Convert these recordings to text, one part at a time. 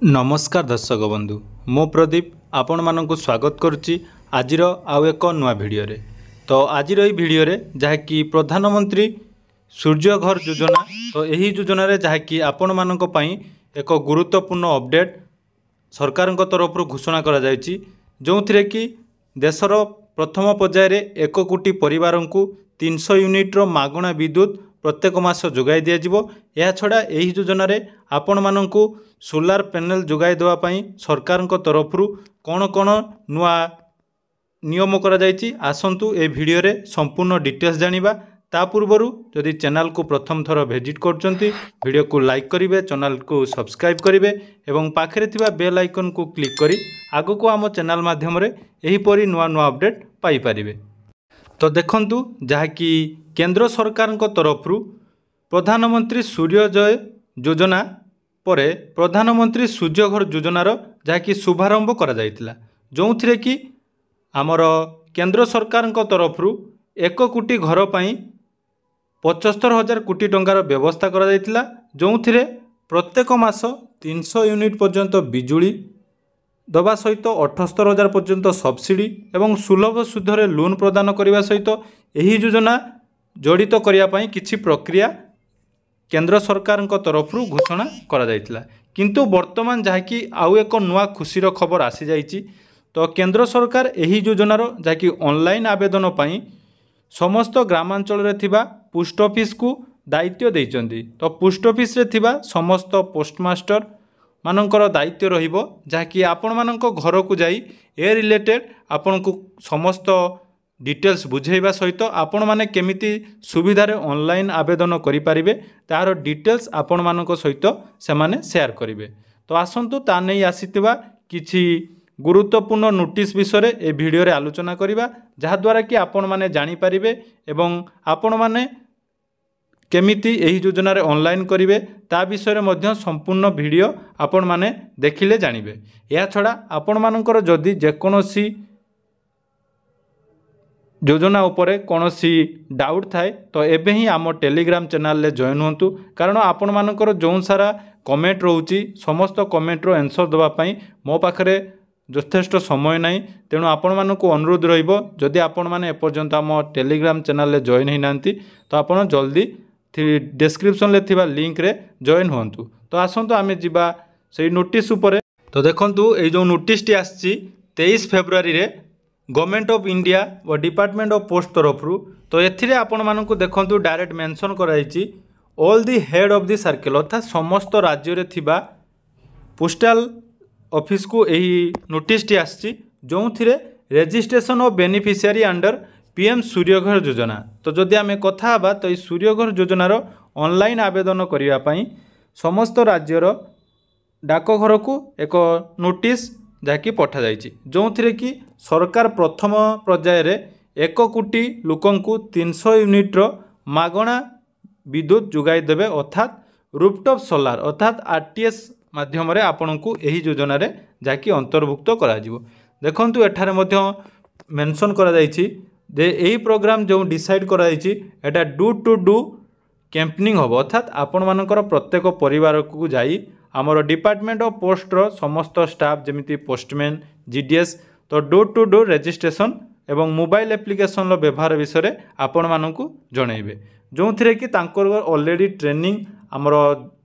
नमस्कार दर्शक बंधु मो प्रदीप आपण मानक स्वागत करुच्ची आज आउ एक नुआ भिडियो रे। तो आज भिडियो रे जहाँकि प्रधानमंत्री सूर्य घर योजना तो यही योजना रे जहाँकि आपण मानक पई एक गुरुत्वपूर्ण अपडेट सरकार तरफ घोषणा करा जायछि, जो थिरे कि देशर प्रथम पर्याय रे 1 कोटी परिवार को 300 यूनिट मागणा विद्युत प्रत्येक मास जोगाई दिया। यह छड़ा यही योजना रे आपण मानक सोलार पैनल जोगाई देवा पई सरकार तरफ कौन कौन नुआ नियम करा जायछि आसंतु ए भिडियो रे संपूर्ण डिटेल्स जानिबा। ता पूर्वरु जदि चैनल को प्रथम थर विजिट करचंती वीडियो को लाइक करिवे, चैनल को सब्सक्राइब करिवे एवं पाखरे थिबा बेल आइकन को क्लिक करी आगो को आम चैनल माध्यम रे एही परी नुआ नुआ अपडेट पाई परिवे। तो देखंतु जहाँकि केंद्र सरकार तरफ प्रधानमंत्री सूर्योदय योजना परे प्रधानमंत्री सूर्य घर योजनार जहाँकि शुभारंभ करा जायतिला, जो थिरे कि आमर केंद्र सरकार तरफ 1 कोटी घर पई 75,000 कोटी टंकार व्यवस्था करा जायतिला, जो थिरे प्रत्येक मास 300 यूनिट पर्यंत बिजुली दबा सहित 78,000 पर्यंत सब्सिडी एवं सुलभ सुधरे लोन प्रदान करने सहित यही योजना जड़ित करने किछि प्रक्रिया केंद्र सरकार तरफ घोषणा करा जायतिला। किंतु वर्तमान जहाँकि आउ एक नुआ खुशीर खबर आसी जाइछि, तो केंद्र सरकार यही योजनार जहाँकि ऑनलाइन आवेदन पई समस्त ग्रामांचल रे थिबा पोस्ट ऑफिस को दायित्व देइचंदी। तो पोस्ट ऑफिस रे थिबा समस्त पोस्टमास्टर मानकर दायित्व रहिबो, जहाँकि आपण मानक घर को जाई ए रिलेटेड आपण को समस्त डिटेल्स बुझेइबा सहित आपण माने केमिति सुविधा रे ऑनलाइन आवेदन करि परिबे तार डिटेल्स आपण मानक सहित से माने शेयर करिवे। तो आसंतु ता नै आसीतिबा किछि गुरुत्वपूर्ण नोटिस विषय ए भिडियो रे आलोचना करिबा, जहा द्वारा कि आपण माने जानि परिबे एवं आपण माने केमिति एही योजना रे ऑनलाइन करिवे ता विषय मध्य संपूर्ण वीडियो आपण माने देखिले जानिबे। या छड़ा आपण मानकर जदि जेकोनोसी योजना उपरे कोनोसी डाउट थाए तो एबे ही आम टेलीग्राम चैनल ले जॉइन होंतु, कारण आपण मानकर जो सारा कमेंट रोची समस्त कमेंट रो आंसर दबा पई मो पाखरे यथेष्ट समय नहीं। तेणु आपण मानक अनुरोध रहिबो जदि आपण माने एपर्यंत आम टेलीग्राम चैनल ले जॉइन ही नांती तो आपण जल्दी डिस्क्रिप्शन ले थिबा लिंक रे जॉइन होंतु। तो आसंतु आमे जिबा सेही नोटिस उपरे। तो देखंतु ए जो नोटिस टी आछि 23 फेब्रुआरी रे गवर्नमेंट ऑफ इंडिया व डिपार्टमेंट ऑफ पोस्ट तरफ तो एथिरे आपण मानकु देखंतु डायरेक्ट मेंशन कराइछि all the head of the circle, अर्थात समस्त राज्य रे थिबा पोस्टल ऑफिस को यही नोटिस टी आछि, जो थिरे registration of beneficiary under PM Suryaghar Yojana. तो जदि आमे कथा हबा तो सूर्यघर योजनार ऑनलाइन आवेदन करिया पई समस्त राज्यर डाकघर को एक नोटिस जहाँकि पठा जाइछि, जो थिरे कि सरकार प्रथम पर्याय रे 1 कोटी लोकन को 300 यूनिट मागणा विद्युत जोगाई देवे, अर्थात रूफटॉप सोलार अर्थात आरटीएस माध्यम रे आपण को यही योजना रे जहाँकि अंतर्भुक्त करा जिवो। देखंतु एठारे मध्य मेंशन करा जाइछि जे एही प्रोग्राम जो डिसाइड करा जाइछि एटा डू टू डू कैंपेनिंग हम, अर्थात आपण मानकर प्रत्येक परिवार को जाई आमर डिपार्टमेंट ऑफ पोस्ट रो समस्त स्टाफ जमिति पोस्टमैन जीडीएस तो डोर टू डोर रजिस्ट्रेशन एवं मोबाइल एप्लिकेशन रो व्यवहार विषय आपण मानकु जणैबे, जो थिरे कि तांकर ऑलरेडी ट्रेनिंग आमर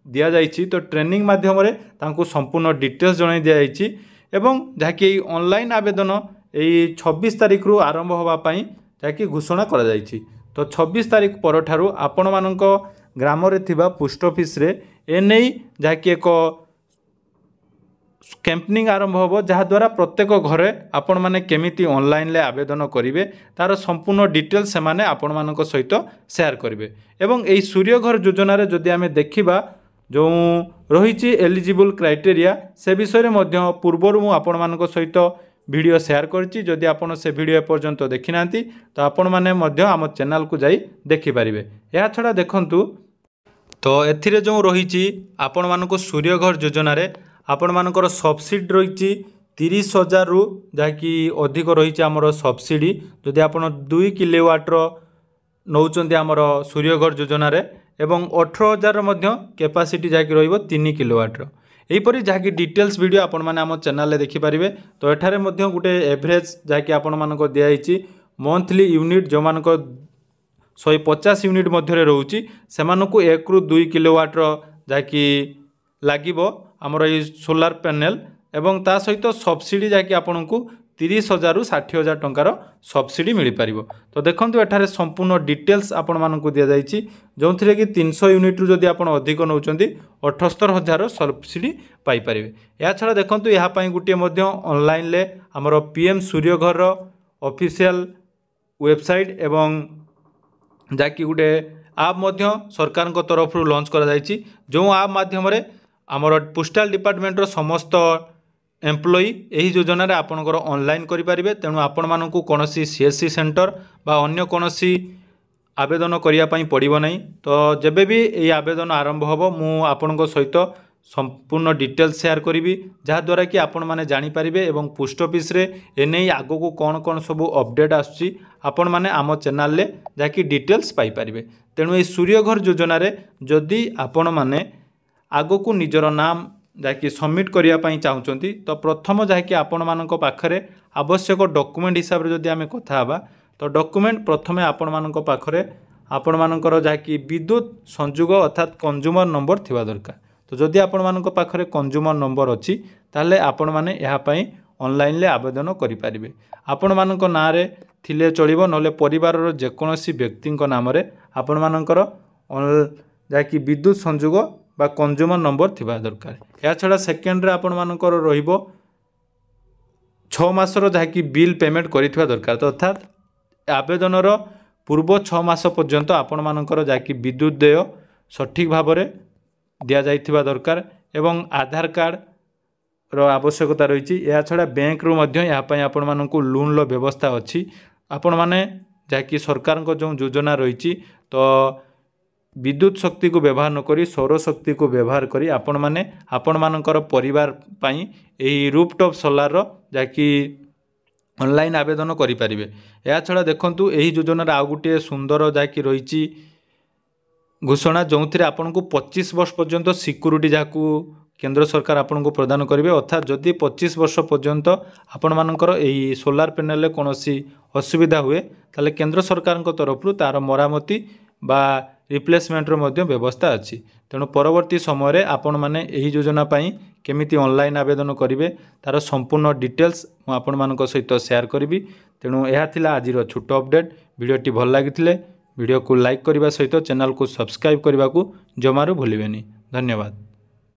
दिया जाइछि। तो ट्रेनिंग माध्यम रे तांको संपूर्ण डिटेल्स जणाई दिया जाइछि एवं जहाँकि ऑनलाइन आवेदन एई 26 तारिख रु आरंभ होबा पई जहाँकि घोषणा करा जाइछि। तो 26 तारिख पर ठारू आपण मानक ग्राम रे थिबा पोस्ट ऑफिस रे एनै जहाँकि एक कैंपेनिंग आरंभ होबो, जहा द्वारा प्रत्येक घरे आपण माने केमिति ऑनलाइन ले आवेदन करिवे तार संपूर्ण डिटेल्स से माने आपण मानक सहित शेयर करिवे। एवं एई सूर्यघर योजना रे जदि आमे देखिबा जो रहिछि एलिजिबल क्राइटेरिया से विषय रे मध्य पूर्वरु मु आपण मानक सहित वीडियो शेयर करछि। जदि आपण से वीडियो पर्यंत देखि नांती तो आपण माने मध्य आम चैनल को जाई देखि परिवे। या छडा देखंतु तो एथिरे जो रहिछि आपण मानक सूर्यघर योजना रे आपण मानकर सब्सिडी रही 30,000 रु जहाँकि अधिक रही आमर सब्सिडी जदि आप 2 किलोवाट नौचंदी आमर सूर्यघर योजना रे एवं 18,000 कैपेसिटी जहाँकि रहिबो 3 किलोवाट। यहीपरि जहाँकि डिटेल्स वीडियो आपण मैंने आम चैनल देखि पारिबे। तो एठारे मध्य गोटे एवरेज जहाँकि आपण मानक दिखाई मंथली यूनिट जो मानक 150 यूनिट मध्य रोचे से 1 ରୁ 2 किलोवाट जहाँकि लगे आमर ये सोलार पैनल एवं ता सहित सब्सिडी जहाँकि आपन को 30,000 ରୁ 60,000 टंकार सब्सिडी मिल पार। तो देखो एठारे संपूर्ण डिटेल्स आपण मानक दि जाइए जो थी कि 300 यूनिट जदि आप अधिक नौ 78,000 सब्सिडी पाइपर। या छड़ा देखो यहाँ गोटे ऑनलाइन आमर पीएम सूर्यघर ऑफिशियल वेबसाइट एवं जहाँकि गोटे आप सरकार तरफ लॉन्च करा जो आप माध्यम आमर पोस्टाल डिपार्टमेंटर समस्त एम्प्लॉई यही योजना रे आपणकर ऑनलाइन करें। तेणु आपण मानक कौन सीएससी सेंटर बा अन्य कौन आवेदन करने पड़ो ना। तो जब भी ये आवेदन आरंभ हो मु आपण सहित संपूर्ण डिटेल्स शेयर करी जहाँद्वारा कि आपण मैंने जानीपारे एवं पोस्ट ऑफिस रे एने आग को कौन कौन सब अपडेट आसूँ आपण मैंने आम चैनल रे जहाँकि डिटेल्स पाइपर। तेणु ये सूर्यघर योजना रे जदि आपण मैंने आग को निजर नाम जहाँकि सबमिट करने चाहते तो प्रथम जहाँकि आपण मानक पाखरे आवश्यक डॉक्यूमेंट हिसाब से जदि आम कथा हवा तो डॉक्यूमेंट प्रथमे आपण मानक पाखरे आपण मानकर जहाँकि विद्युत संयोग अर्थात कंज्यूमर नंबर थिबा दरकार। तो जदि आपण मानक पाखरे कंज्यूमर नंबर अच्छी ताले आपण माने यहाँ पई ऑनलाइन ले आवेदन करि पारिबे। आपण मानक नाँ रे थिले चलिबो नले परिवार रो जेकोसी व्यक्ति नाम रे आपण मानकर जहाँकि विद्युत संयोग बा कंज्यूमर नंबर थिबा दरकार। या छड़ा सेकेंड रे आपण मानकर रहिबो 6 मासर जहाँकि बिल पेमेंट करिथिबा दरकार। तो अर्थात आवेदनर पूर्व 6 मास पर्यंत आपण मानकर जहाँकि विद्युत देय सठिक भाव में दि जाइथिबा दरकार एवं आधार कार्ड रो आवश्यकता रही। या छड़ा बैंक रू मध्य यहाँ पई आपण मानकु लोन लो व्यवस्था अच्छी। आपण माने जहाँकि सरकार को जो योजना रही तो विद्युत शक्ति को व्यवहार न करी सौर शक्ति को व्यवहार करी आपण माने आपण मानकर परिवार पई एही रूफटॉप सोलार जहाँकि ऑनलाइन आवेदन करि परिबे। या छड़ा देखंतु एही योजना आउ गोटे सुंदर जहाँकि रही घोषणा जो थी आपन को 25 वर्ष पर्यंत सिक्यूरीटी जहाँ केंद्र सरकार आपन को प्रदान करेंगे। अर्थात जदि 25 वर्ष पर्यंत आपण मानकर एही सोलार पैनल कौन असुविधा हुए ताले केंद्र सरकार तरफ तार मरामती बा रिप्लेसमेंट व्यवस्था अच्छी। तेणु परवर्ती समय आपण माने एही योजना पाई केमिति ऑनलाइन आवेदन करेंगे तार संपूर्ण डिटेल्स मु आपण मानक सहित शेयर करी। तेणु यह थिला आजिर छोट अपडेट। वीडियोटी भल लगी वीडियो को लाइक करने सहित चैनल को सब्सक्राइब करने को जमारू भूलिबेनी। धन्यवाद।